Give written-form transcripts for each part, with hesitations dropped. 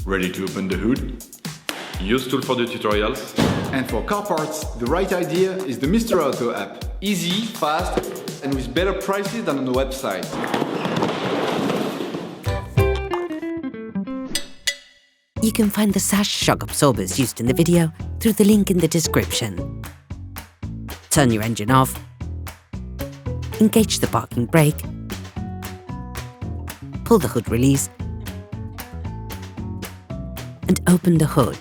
Ready to open the hood? UseTool for the tutorials. And for car parts, the right idea is the Mr. Auto app. Easy, fast, and with better prices than on the website. You can find the sash shock absorbers used in the video through the link in the description. Turn your engine off, engage the parking brake, pull the hood release, and open the hood.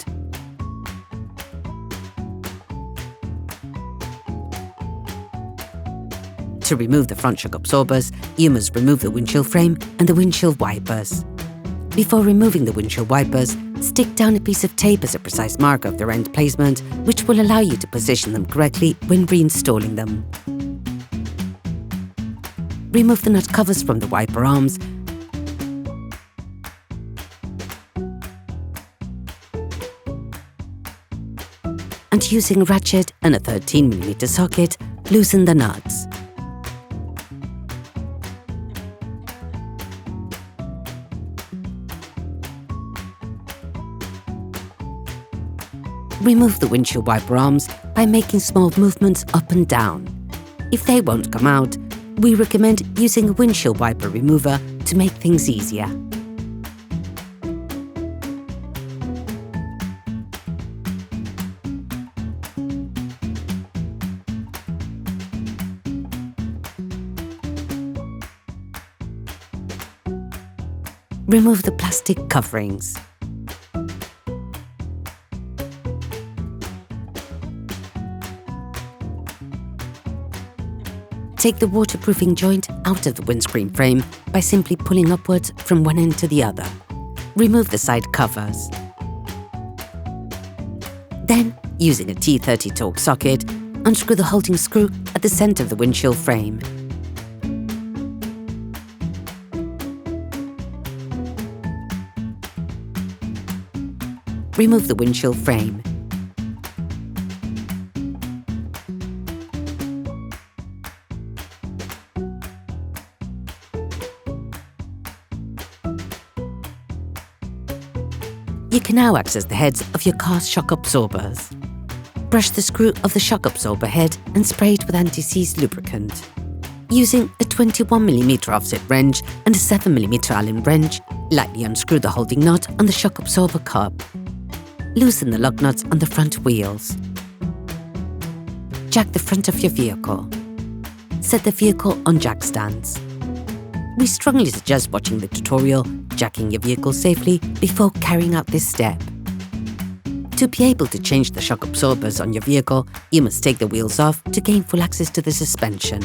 To remove the front shock absorbers, you must remove the windshield frame and the windshield wipers. Before removing the windshield wipers, stick down a piece of tape as a precise marker of their end placement, which will allow you to position them correctly when reinstalling them. Remove the nut covers from the wiper arms and using a ratchet and a 13mm socket, loosen the nuts. Remove the windshield wiper arms by making small movements up and down. If they won't come out, we recommend using a windshield wiper remover to make things easier. Remove the plastic coverings. Take the waterproofing joint out of the windscreen frame by simply pulling upwards from one end to the other. Remove the side covers. Then, using a T30 Torx socket, unscrew the holding screw at the centre of the windshield frame. Remove the windshield frame. You can now access the heads of your car's shock absorbers. Brush the screw of the shock absorber head and spray it with anti-seize lubricant. Using a 21mm offset wrench and a 7mm Allen wrench, lightly unscrew the holding nut on the shock absorber cup. Loosen the lug nuts on the front wheels. Jack the front of your vehicle. Set the vehicle on jack stands. We strongly suggest watching the tutorial, jacking your vehicle safely before carrying out this step. To be able to change the shock absorbers on your vehicle, you must take the wheels off to gain full access to the suspension.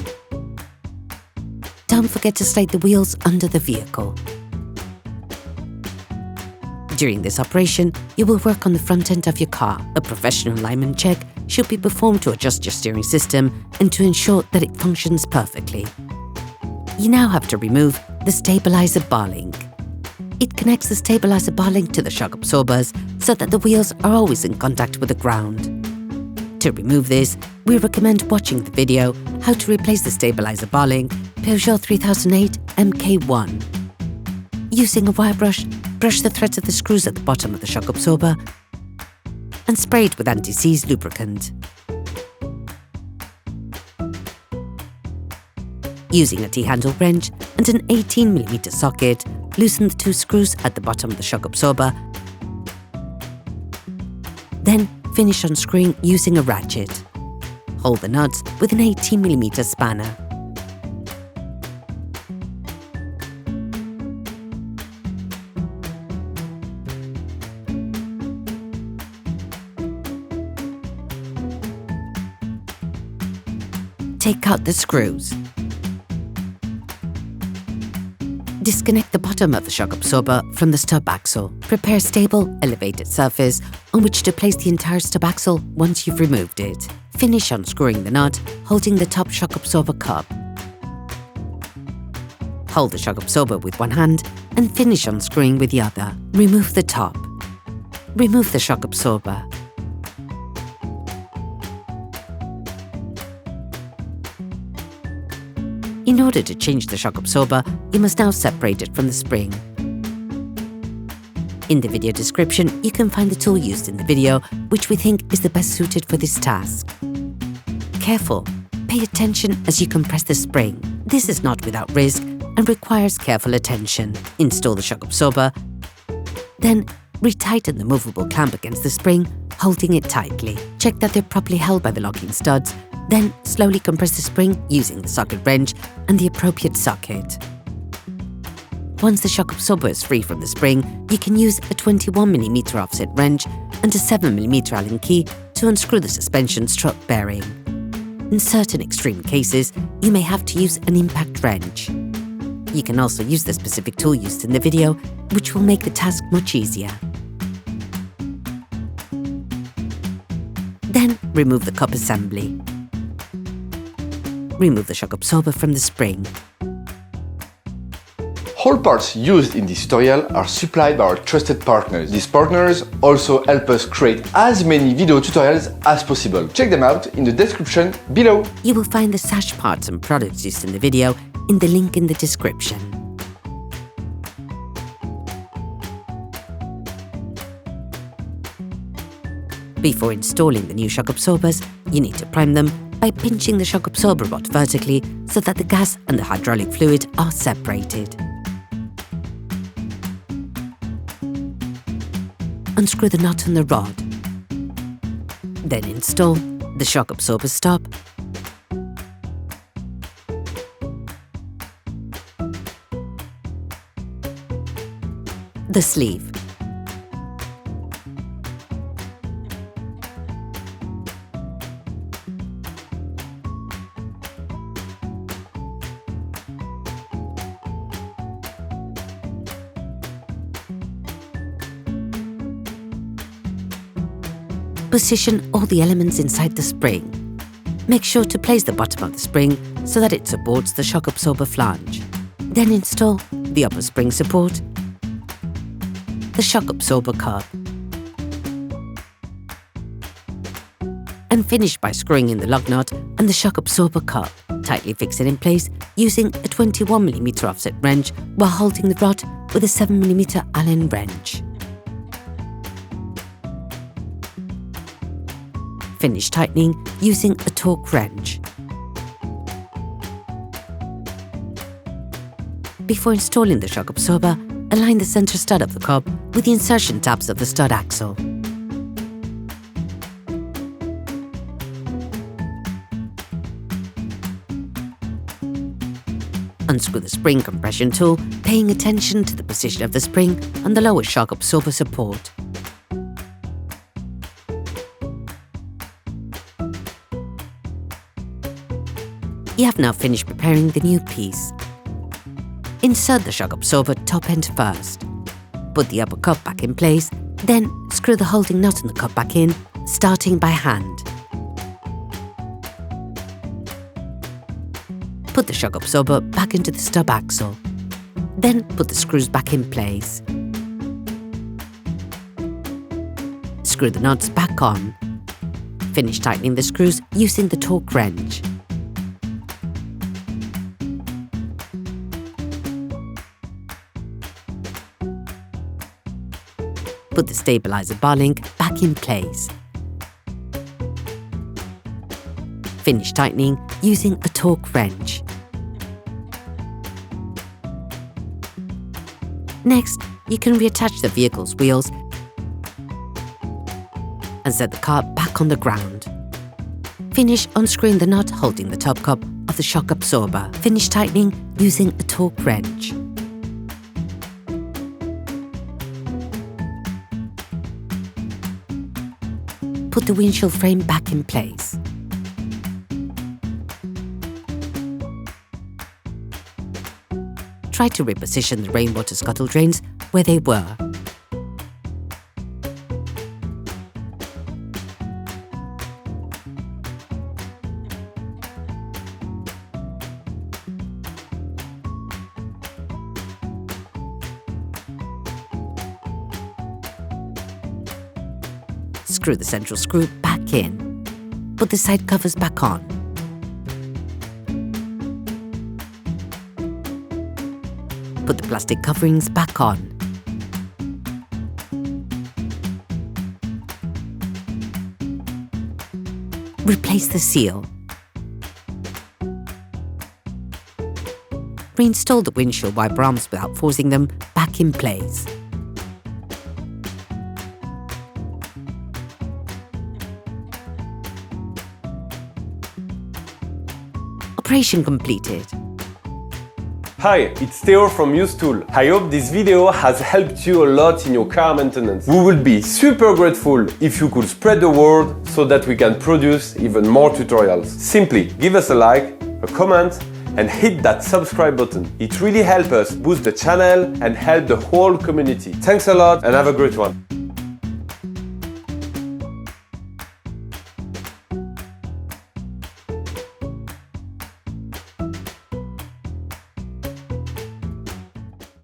Don't forget to slide the wheels under the vehicle. During this operation, you will work on the front end of your car. A professional alignment check should be performed to adjust your steering system and to ensure that it functions perfectly. You now have to remove the stabilizer bar link. It connects the stabilizer bar link to the shock absorbers so that the wheels are always in contact with the ground. To remove this, we recommend watching the video How to Replace the Stabilizer Bar Link Peugeot 3008 mk1. Using a wire brush, brush the threads of the screws at the bottom of the shock absorber and spray it with anti-seize lubricant. Using a T-handle wrench and an 18mm socket, loosen the two screws at the bottom of the shock absorber. Then finish unscrewing using a ratchet. Hold the nuts with an 18mm spanner. Take out the screws. Disconnect the bottom of the shock absorber from the stub axle. Prepare a stable, elevated surface on which to place the entire stub axle once you've removed it. Finish unscrewing the nut, holding the top shock absorber cup. Hold the shock absorber with one hand and finish unscrewing with the other. Remove the top. Remove the shock absorber. In order to change the shock absorber, you must now separate it from the spring. In the video description, you can find the tool used in the video, which we think is the best suited for this task. Careful! Pay attention as you compress the spring. This is not without risk and requires careful attention. Install the shock absorber, then retighten the movable clamp against the spring, holding it tightly. Check that they're properly held by the locking studs, then slowly compress the spring using the socket wrench and the appropriate socket. Once the shock absorber is free from the spring, you can use a 21mm offset wrench and a 7mm Allen key to unscrew the suspension strut bearing. In certain extreme cases, you may have to use an impact wrench. You can also use the specific tool used in the video, which will make the task much easier. Then remove the cup assembly. Remove the shock absorber from the spring. All parts used in this tutorial are supplied by our trusted partners. These partners also help us create as many video tutorials as possible. Check them out in the description below. You will find the sash parts and products used in the video in the link in the description. Before installing the new shock absorbers, you need to prime them by pinching the shock absorber rod vertically so that the gas and the hydraulic fluid are separated. Unscrew the nut on the rod. Then install the shock absorber stop, the sleeve, position all the elements inside the spring. Make sure to place the bottom of the spring so that it supports the shock absorber flange. Then install the upper spring support, the shock absorber cup, and finish by screwing in the lug nut and the shock absorber cup. Tightly fix it in place using a 21mm offset wrench while holding the rod with a 7mm Allen wrench. Finish tightening using a Torx wrench. Before installing the shock absorber, align the center stud of the cup with the insertion tabs of the stud axle. Unscrew the spring compression tool, paying attention to the position of the spring on the lower shock absorber support. You have now finished preparing the new piece. Insert the shock absorber top end first. Put the upper cup back in place, then screw the holding nut on the cup back in, starting by hand. Put the shock absorber back into the stub axle. Then put the screws back in place. Screw the nuts back on. Finish tightening the screws using the Torx wrench. Put the stabilizer bar link back in place. Finish tightening using a Torx wrench. Next, you can reattach the vehicle's wheels and set the car back on the ground. Finish unscrewing the nut holding the top cup of the shock absorber. Finish tightening using a Torx wrench. Put the windshield frame back in place. Try to reposition the rainwater scuttle drains where they were. Screw the central screw back in. Put the side covers back on. Put the plastic coverings back on. Replace the seal. Reinstall the windshield wiper arms without forcing them back in place. Operation completed. Hi, it's Theo from UseTool. I hope this video has helped you a lot in your car maintenance. We would be super grateful if you could spread the word so that we can produce even more tutorials. Simply give us a like, a comment, and hit that subscribe button. It really helps us boost the channel and help the whole community. Thanks a lot and have a great one.